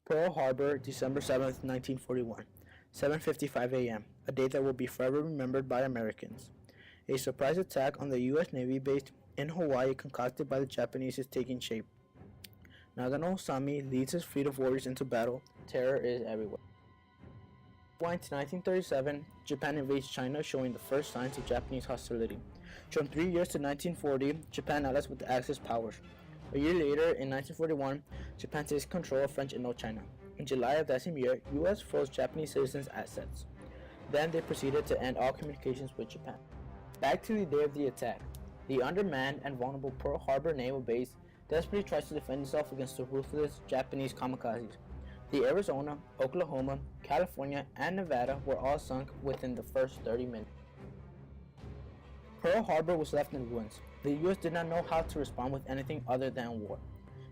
Pearl Harbor, December 7th, 1941, 7:55 a.m., a day that will be forever remembered by Americans. A surprise attack on the U.S. Navy base in Hawaii concocted by the Japanese is taking shape. Nagano Osami leads his fleet of warriors into battle. Terror is everywhere. Rewind to 1937, Japan invades China, showing the first signs of Japanese hostility. From 3 years to 1940, Japan allies with the Axis powers. A year later, in 1941, Japan takes control of French Indochina. In July of that same year, U.S. froze Japanese citizens' assets. Then they proceeded to end all communications with Japan. Back to the day of the attack. The undermanned and vulnerable Pearl Harbor naval base desperately tries to defend itself against the ruthless Japanese kamikazes. The Arizona, Oklahoma, California, and Nevada were all sunk within the first 30 minutes. Pearl Harbor was left in ruins. The U.S. did not know how to respond with anything other than war.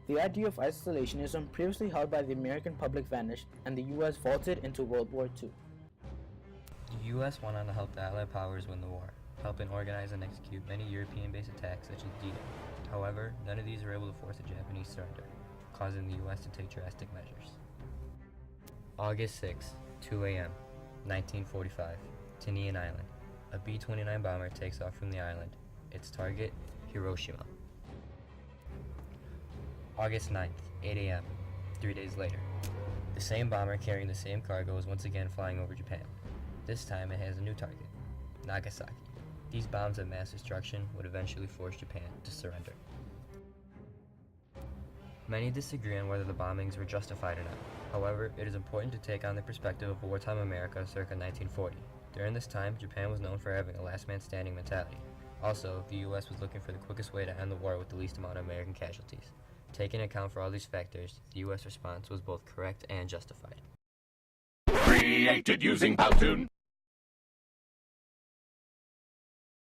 The idea of isolationism previously held by the American public vanished, and the U.S. vaulted into World War II. The U.S. went on to help the Allied powers win the war, helping organize and execute many European-based attacks such as D-Day. However, none of these were able to force the Japanese surrender, causing the U.S. to take drastic measures. August 6, 2 a.m., 1945, Tinian Island. A B-29 bomber takes off from the island. Its target, Hiroshima. August 9th, 8 a.m., 3 days later. The same bomber carrying the same cargo is once again flying over Japan. This time it has a new target, Nagasaki. These bombs of mass destruction would eventually force Japan to surrender. Many disagree on whether the bombings were justified or not. However, it is important to take on the perspective of wartime America circa 1940. During this time, Japan was known for having a last man standing mentality. Also, the U.S. was looking for the quickest way to end the war with the least amount of American casualties. Taking account for all these factors, the U.S. response was both correct and justified. Created using Powtoon.